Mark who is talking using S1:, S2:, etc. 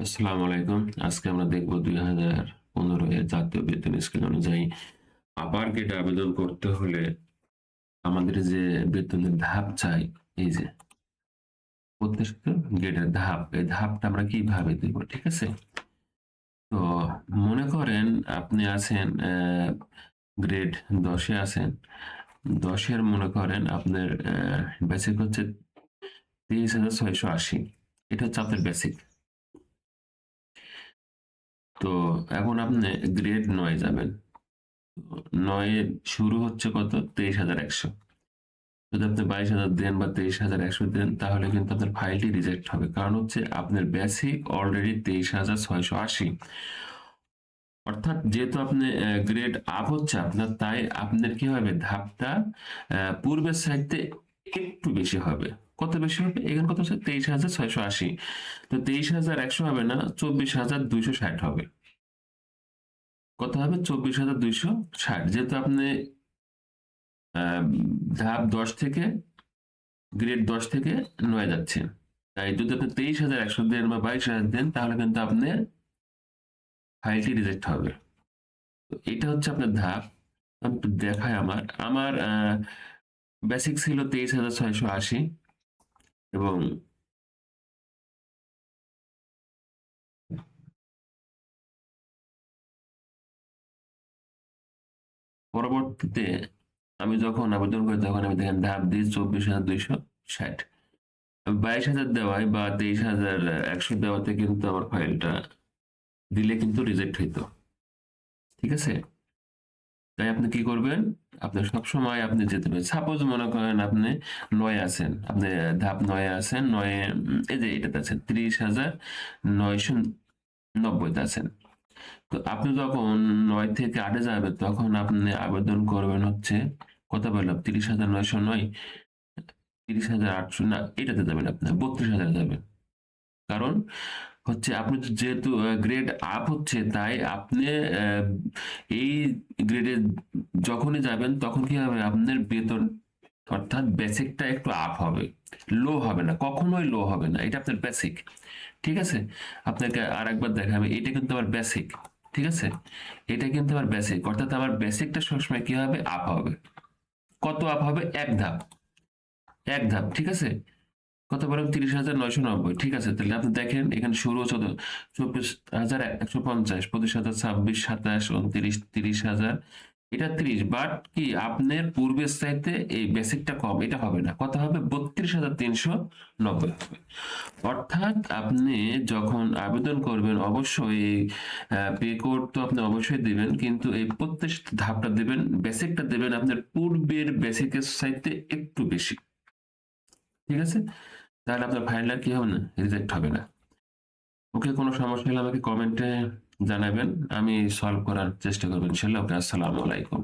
S1: আসসালামু আলাইকুম। আজকে আমরা দেখব 2015 এর জাতীয় বেতন স্কেল অনুযায়ী আপার গ্রেডে আবেদন করতে হলে আমাদের যে বেতনের ধাপ চাই, এই যে প্রত্যেকটা গ্রেডের ধাপ, এই ধাপটা আমরা কিভাবে দেব, ঠিক আছে? তো মনে করেন আপনি আছেন গ্রেড 10 এ আছেন। 10 এর মনে করেন আপনার বেসিক হচ্ছে 23,680। এটা হচ্ছে আপনার বেসিক। তো এখন আপনি গ্রেড 9 যাবেন। 9 এর শুরু হচ্ছে কত? 23,100। যদি আপনি 22,000 দেন বা 23,100 দেন, তাহলে কিন্তু আপনার ফাইলটি রিজেক্ট হবে। কারণ হচ্ছে আপনার বেসিক অলরেডি 23,680। অর্থাৎ যেহেতু আপনি গ্রেড আপ হচ্ছে আপনার, তাই আপনার কি হবে, ধাপটা পূর্বের চাইতে একটু বেশি হবে। কত বেশি হবে? এখানে কত হচ্ছে? 23,680। তো 23,100 হবে না, 24,260 হবে। কত হবে? 24,260। যেহেতু আপনি আহ, ধাপ 10 থেকে, গ্রেড 10 থেকে 9 যাচ্ছে, তাই যদি আপনি 23,100 দেন বা 22,000 দেন, তাহলে কিন্তু আপনার ফাইলটি রিজেক্ট হবে। তো এটা হচ্ছে আপনার ধাপ। আমি একটু দেখাই। আমার বেসিক ছিল 23,680 এবং পরবর্তীতে আমি যখন আবেদন করি, তখন আমি দেখেন ধাপ দিই 24,260। 22,000 দেওয়ায় বা 23,100 দেওয়াতে কিন্তু আমার ফাইলটা দিলে কিন্তু রিজেক্ট হইতো, ঠিক আছে? তাই আপনি কি করবেন? আপনি সবসময় আপনি যেতে পারেন। সাপোজ মনে করেন আপনি 9 আছেন, আপনি ধাপ 9 আছেন, 9 এই যে এটাতে আছেন, 30,990 তে আছেন। তো আপনি যখন 9 থেকে 8 এ যাবেন, তখন আপনি আবেদন করবেন হচ্ছে, কত বললাম? 30,909, 30,800 না, এটাতে যাবেন, আপনার 32,000 যাবেন। কারণ হচ্ছে আপনি যেহেতু গ্রেড আপ হচ্ছে, তাই আপনি এই গ্রেডে যখনই যাবেন, তখন কি হবে, আপনার বেতন অর্থাৎ বেসিকটা একটু আপ হবে, লো হবে না, কখনোই লো হবে না। এটা আপনার বেসিক, ঠিক আছে? আপনাকে আর একবার দেখাবে, এটা কিন্তু আমার বেসিক, ঠিক আছে? এটা কিন্তু আমার বেসিক, অর্থাৎ আমার বেসিকটা সবসময় কি হবে, আপ হবে। কত আপ হবে? এক ধাপ, এক ধাপ, ঠিক আছে? কত বলেন? 30,990, ঠিক আছে? তাহলে আপনি দেখেন, এখানে শুরু হচ্ছে 24,150, 25,000, 26, 27, 29, 30,000, এটা 30। বাট কি আপনার পূর্বের চাইতে এই বেসিকটা কম, এটা হবে না। কত হবে? 32,390 হবে। অর্থাৎ আপনি যখন আবেদন করবেন, অবশ্যই এই পে কোড তো আপনি অবশ্যই দিবেন, কিন্তু এই প্রত্যেক ধাপটা দিবেন, বেসিকটা দিবেন আপনার পূর্বের বেসিকের চাইতে একটু বেশি, ঠিক আছে? তাহলে আপনার ফাইলটা কি হবে না, রিজেক্ট হবে না। ওকে, কোনো সমস্যা হলে আমাকে কমেন্টে জানাবেন, আমি সলভ করার চেষ্টা করবো ইনশাল্লাহ। ওকে, আসসালামু আলাইকুম।